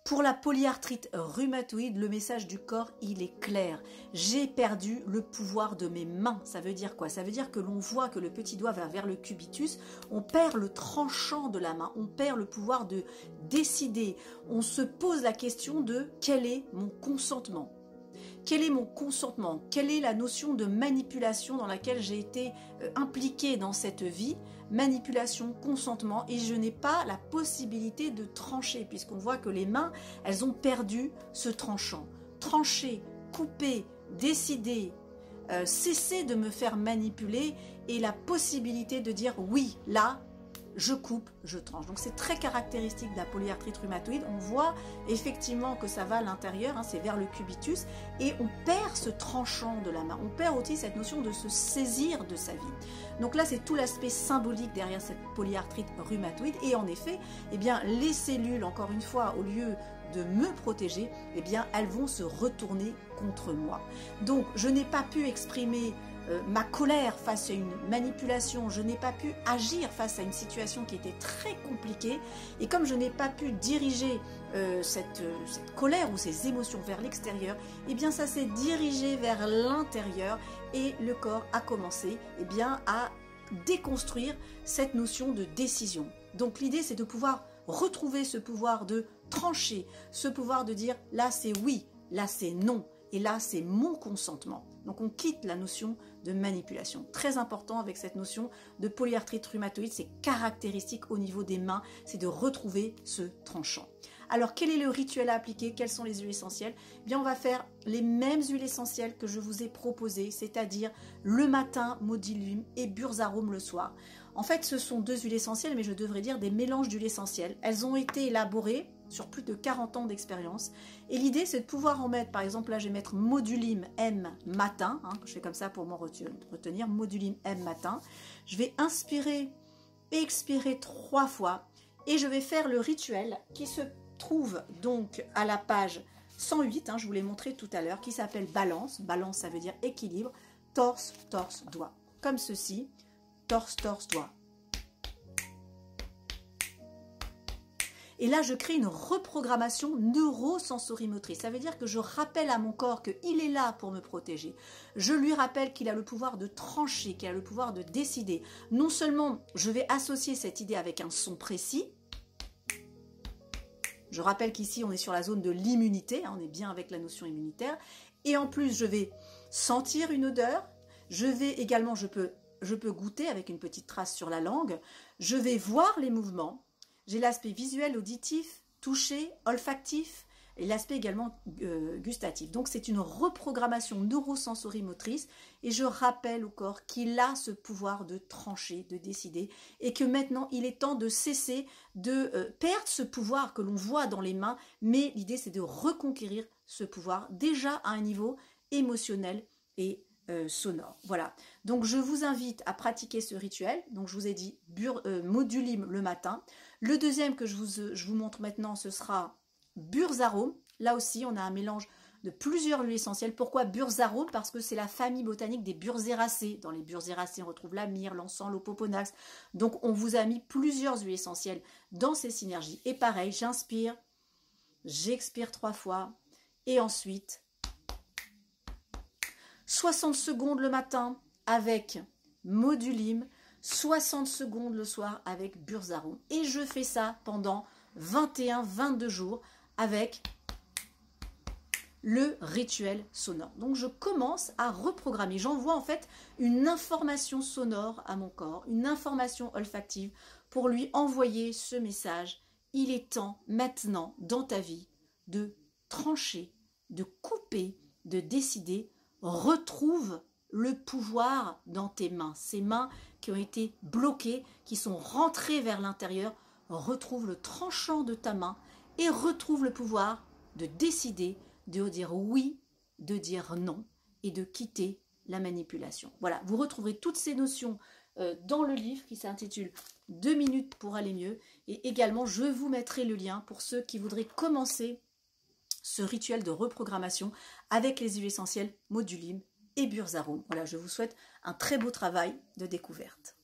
Pour la polyarthrite rhumatoïde, le message du corps, il est clair. J'ai perdu le pouvoir de mes mains. Ça veut dire quoi? Ça veut dire que l'on voit que le petit doigt va vers le cubitus, on perd le tranchant de la main, on perd le pouvoir de décider. On se pose la question de quel est mon consentement? Quel est mon consentement? Quelle est la notion de manipulation dans laquelle j'ai été impliquée dans cette vie? Manipulation, consentement, et je n'ai pas la possibilité de trancher, puisqu'on voit que les mains, elles ont perdu ce tranchant. Trancher, couper, décider, cesser de me faire manipuler, et la possibilité de dire oui, là, je coupe, je tranche. Donc c'est très caractéristique de la polyarthrite rhumatoïde. On voit effectivement que ça va à l'intérieur, hein, c'est vers le cubitus, et on perd ce tranchant de la main. On perd aussi cette notion de se saisir de sa vie. Donc là, c'est tout l'aspect symbolique derrière cette polyarthrite rhumatoïde. Et en effet, eh bien, les cellules, encore une fois, au lieu de me protéger, eh bien, elles vont se retourner contre moi. Donc, je n'ai pas pu exprimer ma colère face à une manipulation, je n'ai pas pu agir face à une situation qui était très compliquée, et comme je n'ai pas pu diriger cette colère ou ces émotions vers l'extérieur, eh bien ça s'est dirigé vers l'intérieur, et le corps a commencé à déconstruire cette notion de décision. Donc l'idée, c'est de pouvoir retrouver ce pouvoir de trancher, ce pouvoir de dire là c'est oui, là c'est non, et là c'est mon consentement. Donc on quitte la notion de manipulation. Très important avec cette notion de polyarthrite rhumatoïde, c'est caractéristique au niveau des mains, c'est de retrouver ce tranchant. Alors quel est le rituel à appliquer? Quelles sont les huiles essentielles? Eh bien on va faire les mêmes huiles essentielles que je vous ai proposées, c'est-à-dire le matin Modulium et Burzarum le soir. En fait ce sont deux huiles essentielles, mais je devrais dire des mélanges d'huiles essentielles. Elles ont été élaborées sur plus de 40 ans d'expérience. Et l'idée, c'est de pouvoir en mettre, par exemple, là, je vais mettre Modulium M matin, hein, je fais comme ça pour m'en retenir, Modulium M matin. Je vais inspirer et expirer 3 fois, et je vais faire le rituel qui se trouve donc à la page 108, hein, je vous l'ai montré tout à l'heure, qui s'appelle balance. Balance, ça veut dire équilibre. Torse, torse, doigt. Comme ceci, torse, torse, doigt. Et là, je crée une reprogrammation neurosensorimotrice. Ça veut dire que je rappelle à mon corps qu'il est là pour me protéger. Je lui rappelle qu'il a le pouvoir de trancher, qu'il a le pouvoir de décider. Non seulement je vais associer cette idée avec un son précis. Je rappelle qu'ici, on est sur la zone de l'immunité. On est bien avec la notion immunitaire. Et en plus, je vais sentir une odeur. Je vais également, je peux goûter avec une petite trace sur la langue. Je vais voir les mouvements. J'ai l'aspect visuel, auditif, touché, olfactif, et l'aspect également gustatif. Donc c'est une reprogrammation neurosensorimotrice, et je rappelle au corps qu'il a ce pouvoir de trancher, de décider, et que maintenant il est temps de cesser de perdre ce pouvoir que l'on voit dans les mains, mais l'idée c'est de reconquérir ce pouvoir déjà à un niveau émotionnel et sonore. Voilà, donc je vous invite à pratiquer ce rituel. Donc je vous ai dit Modulium le matin. Le deuxième que je vous montre maintenant, ce sera Burzarum. Là aussi, on a un mélange de plusieurs huiles essentielles. Pourquoi Burzarum? Parce que c'est la famille botanique des Burzeracées. Dans les Burzeracées, on retrouve la myrrhe, l'encens, l'opoponax. Donc on vous a mis plusieurs huiles essentielles dans ces synergies. Et pareil, j'inspire, j'expire 3 fois, et ensuite 60 secondes le matin avec Modulium, 60 secondes le soir avec Burzarum. Et je fais ça pendant 21-22 jours avec le rituel sonore. Donc je commence à reprogrammer. J'envoie en fait une information sonore à mon corps, une information olfactive pour lui envoyer ce message. Il est temps maintenant dans ta vie de trancher, de couper, de décider. Retrouve le pouvoir dans tes mains. Ces mains qui ont été bloquées, qui sont rentrées vers l'intérieur, retrouve le tranchant de ta main et retrouve le pouvoir de décider, de dire oui, de dire non et de quitter la manipulation. Voilà, vous retrouverez toutes ces notions dans le livre qui s'intitule 2 minutes pour aller mieux, et également je vous mettrai le lien pour ceux qui voudraient commencer ce rituel de reprogrammation avec les huiles essentielles Modulium et Burzarum. Voilà, je vous souhaite un très beau travail de découverte.